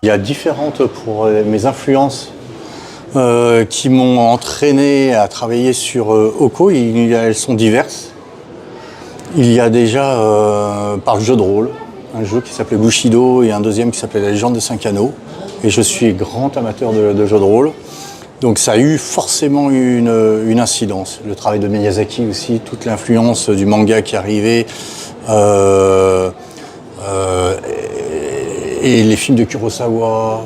Il y a différentes pour mes influences qui m'ont entraîné à travailler sur Oko. Elles sont diverses. Il y a déjà par le jeu de rôle, un jeu qui s'appelait Bushido et un deuxième qui s'appelait La Légende des 5 Anneaux. Et je suis grand amateur de jeux de rôle. Donc ça a eu forcément une incidence. Le travail de Miyazaki aussi, toute l'influence du manga qui arrivait. Et les films de Kurosawa,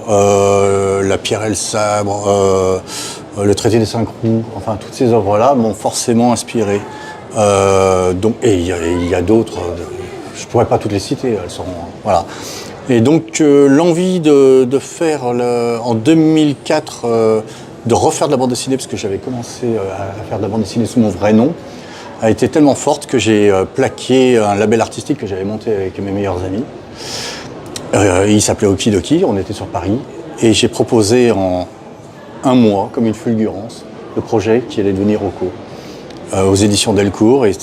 La Pierre et le Sabre, Le Traité des 5 Roues, enfin toutes ces œuvres-là m'ont forcément inspiré. Et il y a d'autres, je ne pourrais pas toutes les citer, elles sont, voilà. Et donc l'envie de faire en 2004, de refaire de la bande dessinée, parce que j'avais commencé à faire de la bande dessinée sous mon vrai nom, a été tellement forte que j'ai plaqué un label artistique que j'avais monté avec mes meilleurs amis. Il s'appelait Okidoki, on était sur Paris, et j'ai proposé en un mois, comme une fulgurance, le projet qui allait devenir Oko, aux éditions Delcourt, et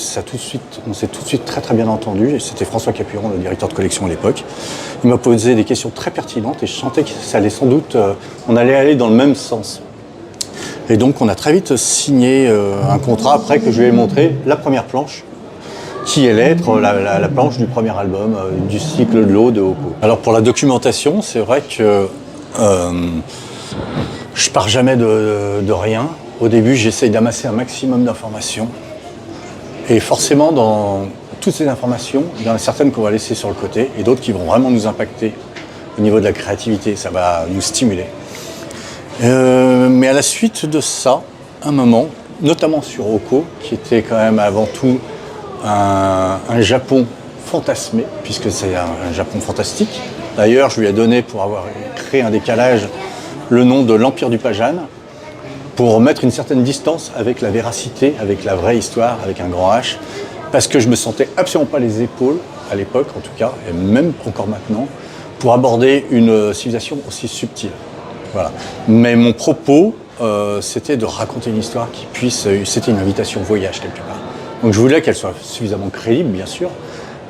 on s'est tout de suite très très bien entendu, et c'était François Capuron, le directeur de collection à l'époque. Il m'a posé des questions très pertinentes, et je sentais que ça allait sans doute, on allait aller dans le même sens. Et donc on a très vite signé un contrat, après que je lui ai montré la première planche, qui allait être la planche du premier album, du cycle de l'eau de Oko. Alors pour la documentation, c'est vrai que je pars jamais de rien. Au début, j'essaye d'amasser un maximum d'informations. Et forcément, dans toutes ces informations, il y en a certaines qu'on va laisser sur le côté et d'autres qui vont vraiment nous impacter au niveau de la créativité. Ça va nous stimuler. Mais à la suite de ça, un moment, notamment sur Oko, qui était quand même avant tout un Japon fantasmé, puisque c'est un Japon fantastique. D'ailleurs, je lui ai donné, pour avoir créé un décalage, le nom de l'Empire du Pajan, pour mettre une certaine distance avec la véracité, avec la vraie histoire, avec un grand H, parce que je me sentais absolument pas les épaules, à l'époque en tout cas, et même encore maintenant, pour aborder une civilisation aussi subtile. Voilà. Mais mon propos, c'était de raconter une histoire qui puisse... C'était une invitation au voyage quelque part. Donc je voulais qu'elle soit suffisamment crédible, bien sûr.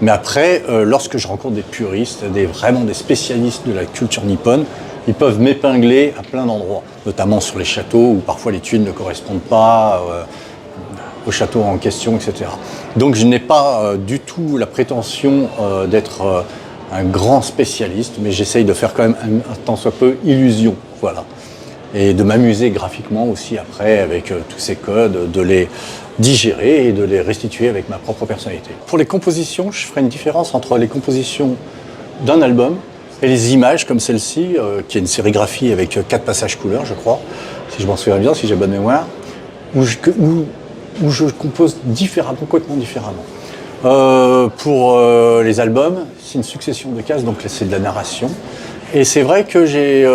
Mais après, lorsque je rencontre des puristes, vraiment des spécialistes de la culture nippone, ils peuvent m'épingler à plein d'endroits, notamment sur les châteaux où parfois les tuiles ne correspondent pas au château en question, etc. Donc je n'ai pas du tout la prétention d'être un grand spécialiste, mais j'essaye de faire quand même un tant soit peu illusion, voilà. Et de m'amuser graphiquement aussi après avec tous ces codes, de les digérer et de les restituer avec ma propre personnalité. Pour les compositions, je ferai une différence entre les compositions d'un album et les images comme celle-ci, qui est une sérigraphie avec 4 passages couleurs, je crois, si je m'en souviens bien, si j'ai bonne mémoire, où je compose complètement différemment. Pour les albums, c'est une succession de cases, donc c'est de la narration. Et c'est vrai que j'ai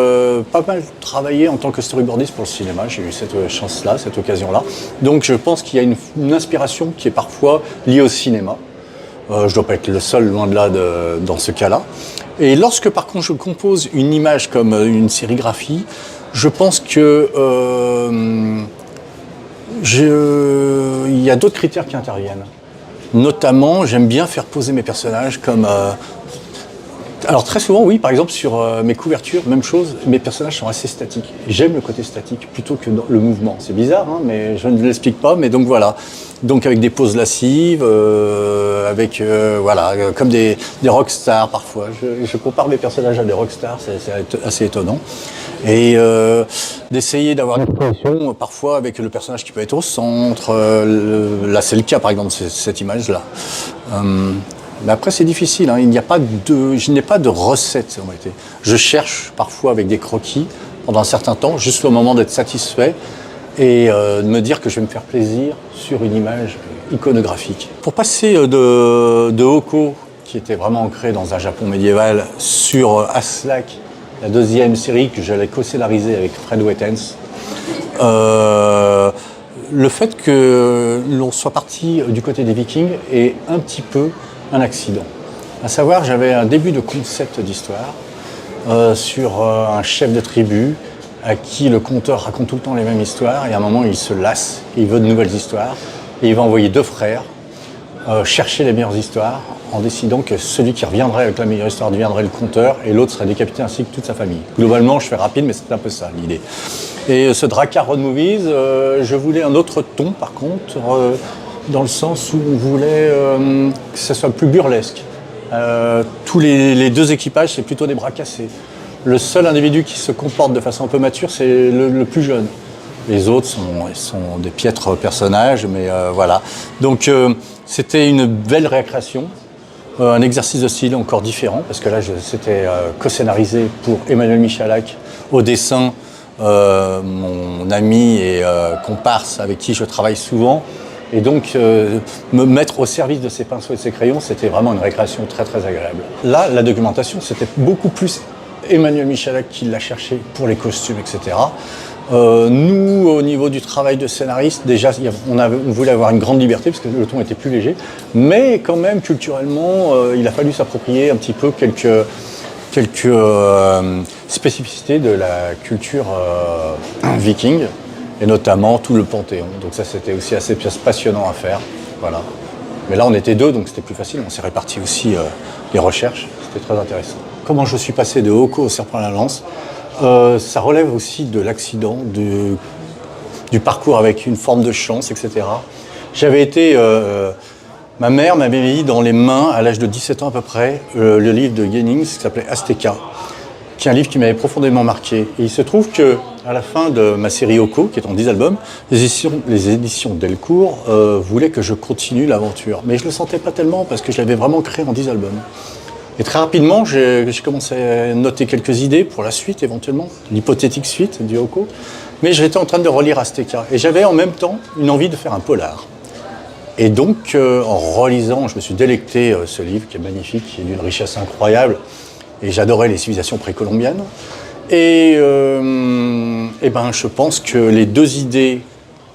pas mal travaillé en tant que storyboardiste pour le cinéma. J'ai eu cette chance-là, cette occasion-là. Donc je pense qu'il y a une inspiration qui est parfois liée au cinéma. Je ne dois pas être le seul, loin de là, dans ce cas-là. Et lorsque par contre je compose une image comme une sérigraphie, je pense que il y a d'autres critères qui interviennent. Notamment, j'aime bien faire poser mes personnages comme... Alors très souvent, oui, par exemple sur mes couvertures, même chose, mes personnages sont assez statiques. J'aime le côté statique plutôt que le mouvement. C'est bizarre, hein, mais je ne l'explique pas, mais donc voilà. Donc avec des poses lascives, avec, voilà, comme des rockstars parfois. Je compare mes personnages à des rockstars, c'est assez étonnant. Et d'essayer d'avoir une expression parfois avec le personnage qui peut être au centre. Là, c'est le cas, par exemple, cette image-là. Mais après, c'est difficile, hein. Je n'ai pas de recette en réalité. Je cherche parfois avec des croquis pendant un certain temps, juste au moment d'être satisfait et de me dire que je vais me faire plaisir sur une image iconographique. Pour passer de Oko, qui était vraiment ancré dans un Japon médiéval, sur Aslak, la deuxième série que j'allais co-scénariser avec Fred Wettens, le fait que l'on soit parti du côté des Vikings est un petit peu un accident. À savoir, j'avais un début de concept d'histoire sur un chef de tribu à qui le conteur raconte tout le temps les mêmes histoires et à un moment il se lasse et il veut de nouvelles histoires et il va envoyer 2 frères chercher les meilleures histoires en décidant que celui qui reviendrait avec la meilleure histoire deviendrait le conteur et l'autre serait décapité ainsi que toute sa famille. Globalement, je fais rapide, mais c'est un peu ça l'idée. Et ce Drakkar Road Movies, je voulais un autre ton par contre, dans le sens où on voulait que ça soit plus burlesque. Tous les deux équipages, c'est plutôt des bras cassés. Le seul individu qui se comporte de façon un peu mature, c'est le plus jeune. Les autres sont des piètres personnages, mais voilà. Donc c'était une belle récréation, un exercice de style encore différent, parce que là c'était co-scénarisé pour Emmanuel Michalak au dessin, mon ami et comparse avec qui je travaille souvent. Et donc, me mettre au service de ses pinceaux et de ses crayons, c'était vraiment une récréation très très agréable. Là, la documentation, c'était beaucoup plus Emmanuel Michalak qui l'a cherché pour les costumes, etc. Nous, au niveau du travail de scénariste, déjà, on voulait avoir une grande liberté, parce que le ton était plus léger, mais quand même, culturellement, il a fallu s'approprier un petit peu quelques spécificités de la culture viking, et notamment tout le Panthéon. Donc ça, c'était aussi assez passionnant à faire. Voilà. Mais là, on était deux, donc c'était plus facile. On s'est réparti aussi les recherches. C'était très intéressant. Comment je suis passé de Oko au Serpent à la Lance, ça relève aussi de l'accident, du parcours avec une forme de chance, etc. J'avais été... ma mère m'avait mis dans les mains, à l'âge de 17 ans à peu près, le livre de Jennings qui s'appelait Azteca, qui est un livre qui m'avait profondément marqué. Et il se trouve que à la fin de ma série Oko, qui est en 10 albums, les éditions Delcourt voulaient que je continue l'aventure. Mais je ne le sentais pas tellement parce que je l'avais vraiment créé en 10 albums. Et très rapidement, j'ai commencé à noter quelques idées pour la suite, éventuellement, l'hypothétique suite du Oko. Mais j'étais en train de relire Azteca. Et j'avais en même temps une envie de faire un polar. Et donc, en relisant, je me suis délecté ce livre qui est magnifique, qui est d'une richesse incroyable. Et j'adorais les civilisations précolombiennes. Et je pense que les deux idées,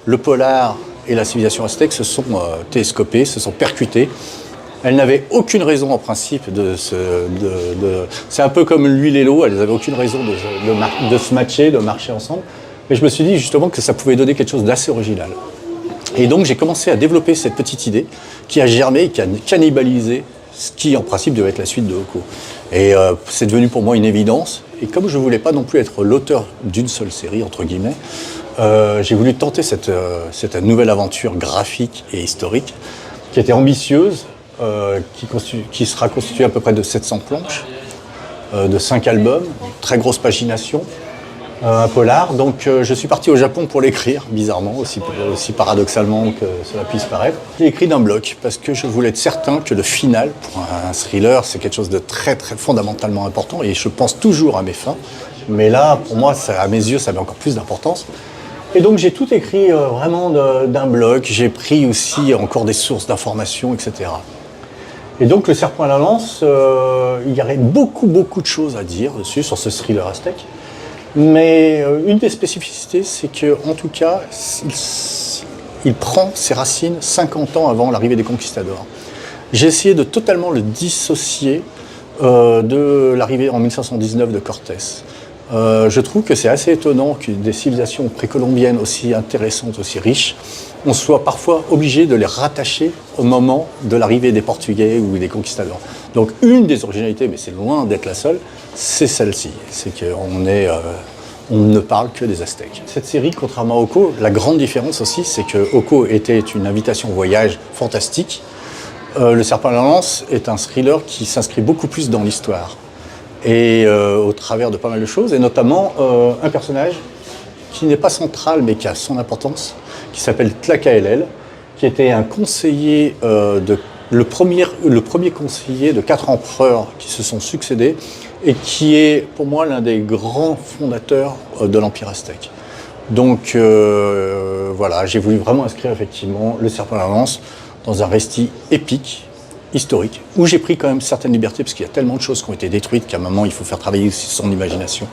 le polar et la civilisation aztèque, se sont télescopées, se sont percutées. Elles n'avaient aucune raison en principe c'est un peu comme l'huile et l'eau, elles n'avaient aucune raison de se matcher, de marcher ensemble. Mais je me suis dit justement que ça pouvait donner quelque chose d'assez original. Et donc j'ai commencé à développer cette petite idée qui a germé et qui a cannibalisé ce qui en principe devait être la suite de Oko. Et c'est devenu pour moi une évidence. Et comme je ne voulais pas non plus être l'auteur d'une seule série, entre guillemets, j'ai voulu tenter cette nouvelle aventure graphique et historique qui était ambitieuse, qui sera constituée à peu près de 700 planches, de 5 albums, très grosse pagination, un polar. Donc je suis parti au Japon pour l'écrire, bizarrement, aussi paradoxalement que cela puisse paraître. J'ai écrit d'un bloc parce que je voulais être certain que le final, pour un thriller, c'est quelque chose de très très fondamentalement important et je pense toujours à mes fins. Mais là, pour moi, à mes yeux, ça avait encore plus d'importance. Et donc j'ai tout écrit vraiment d'un bloc. J'ai pris aussi encore des sources d'informations, etc. Et donc le Serpent à la Lance, il y aurait beaucoup de choses à dire dessus, sur ce thriller aztèque. Mais une des spécificités, c'est qu'en tout cas, il prend ses racines 50 ans avant l'arrivée des conquistadors. J'ai essayé de totalement le dissocier de l'arrivée en 1519 de Cortés. Je trouve que c'est assez étonnant que des civilisations précolombiennes aussi intéressantes, aussi riches, on soit parfois obligé de les rattacher au moment de l'arrivée des Portugais ou des conquistadors. Donc une des originalités, mais c'est loin d'être la seule, c'est celle-ci. C'est on ne parle que des Aztèques. Cette série, contrairement à Oko, la grande différence aussi, c'est que Oko était une invitation au voyage fantastique. Le Serpent à la Lance est un thriller qui s'inscrit beaucoup plus dans l'histoire. Et au travers de pas mal de choses, et notamment un personnage qui n'est pas central, mais qui a son importance, qui s'appelle Tlacaelel, qui était un conseiller, le premier conseiller de 4 empereurs qui se sont succédés, et qui est pour moi l'un des grands fondateurs de l'Empire aztèque. Donc voilà, j'ai voulu vraiment inscrire effectivement le Serpent à la Lance dans un récit épique, historique, où j'ai pris quand même certaines libertés, parce qu'il y a tellement de choses qui ont été détruites qu'à un moment il faut faire travailler aussi son imagination.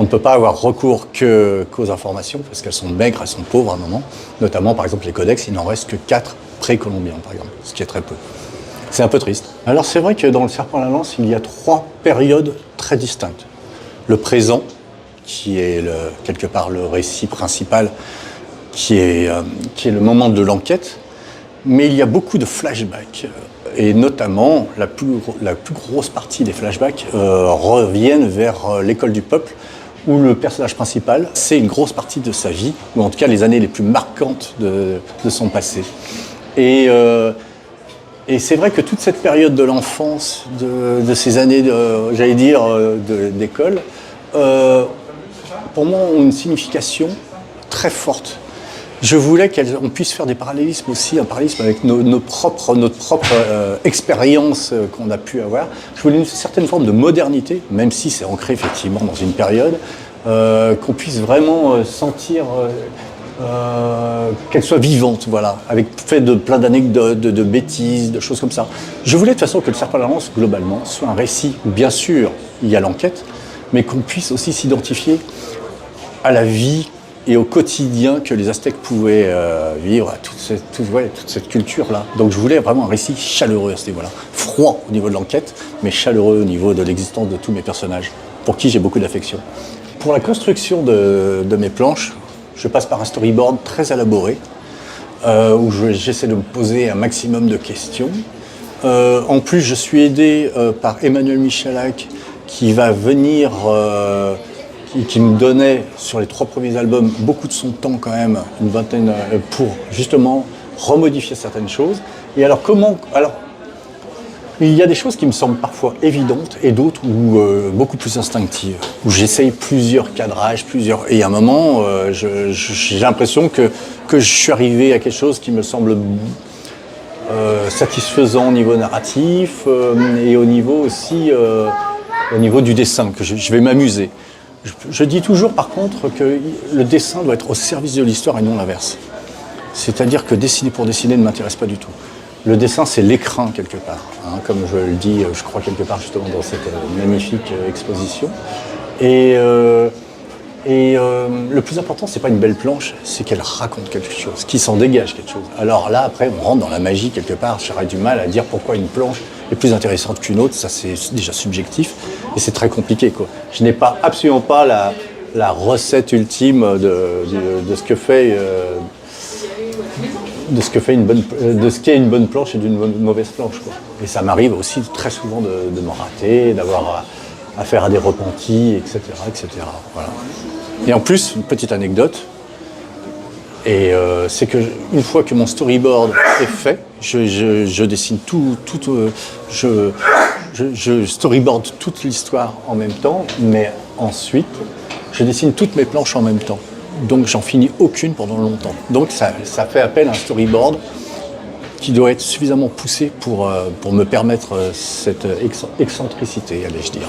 On ne peut pas avoir recours qu'aux informations, parce qu'elles sont maigres, elles sont pauvres à un moment. Notamment, par exemple, les codex, il n'en reste que 4 précolombiens, par exemple, ce qui est très peu. C'est un peu triste. Alors c'est vrai que dans le Serpent à la Lance, il y a 3 périodes très distinctes. Le présent, qui est quelque part le récit principal, qui est le moment de l'enquête, Mais il y a beaucoup de flashbacks, et notamment la plus grosse partie des flashbacks reviennent vers l'école du peuple, où le personnage principal, c'est une grosse partie de sa vie, ou en tout cas les années les plus marquantes de son passé. Et c'est vrai que toute cette période de l'enfance, de ces années, j'allais dire, d'école, pour moi ont une signification très forte. Je voulais qu'on puisse faire des parallélismes aussi, un parallélisme avec notre propre expérience qu'on a pu avoir. Je voulais une certaine forme de modernité, même si c'est ancré effectivement dans une période, qu'on puisse vraiment sentir qu'elle soit vivante, voilà, avec fait de plein d'anecdotes, de bêtises, de choses comme ça. Je voulais de toute façon que le Serpent à la Lance, globalement, soit un récit où bien sûr il y a l'enquête, mais qu'on puisse aussi s'identifier à la vie et au quotidien que les Aztèques pouvaient vivre, à toute cette culture-là. Donc je voulais vraiment un récit chaleureux à ce niveau-là. Froid au niveau de l'enquête, mais chaleureux au niveau de l'existence de tous mes personnages, pour qui j'ai beaucoup d'affection. Pour la construction de mes planches, je passe par un storyboard très élaboré, où j'essaie de me poser un maximum de questions. En plus, je suis aidé par Emmanuel Michalak, qui va venir... qui me donnait, sur les 3 premiers albums, beaucoup de son temps quand même, une vingtaine, pour justement remodifier certaines choses. Et alors il y a des choses qui me semblent parfois évidentes et d'autres beaucoup plus instinctives, où j'essaye plusieurs cadrages, et à un moment, j'ai l'impression que je suis arrivé à quelque chose qui me semble satisfaisant au niveau narratif et au niveau aussi au niveau du dessin, que je vais m'amuser. Je dis toujours par contre que le dessin doit être au service de l'histoire et non l'inverse. C'est-à-dire que dessiner pour dessiner ne m'intéresse pas du tout. Le dessin, c'est l'écrin quelque part, hein, comme je le dis, je crois quelque part justement dans cette magnifique exposition. Et le plus important, c'est pas une belle planche, c'est qu'elle raconte quelque chose, qu'il s'en dégage quelque chose. Alors là, après, on rentre dans la magie quelque part. J'aurais du mal à dire pourquoi une planche est plus intéressante qu'une autre. Ça, c'est déjà subjectif et c'est très compliqué, quoi. Je n'ai absolument pas la recette ultime de ce que fait ce qu'est une bonne planche et d'une mauvaise planche, quoi. Et ça m'arrive aussi très souvent de m'en rater, d'avoir affaire à des repentis, etc., etc. Voilà. Et en plus, une petite anecdote, c'est que une fois que mon storyboard est fait, je dessine je storyboard toute l'histoire en même temps, mais ensuite, je dessine toutes mes planches en même temps. Donc j'en finis aucune pendant longtemps. Donc ça fait appel à un storyboard qui doit être suffisamment poussé pour me permettre cette excentricité, allais-je dire.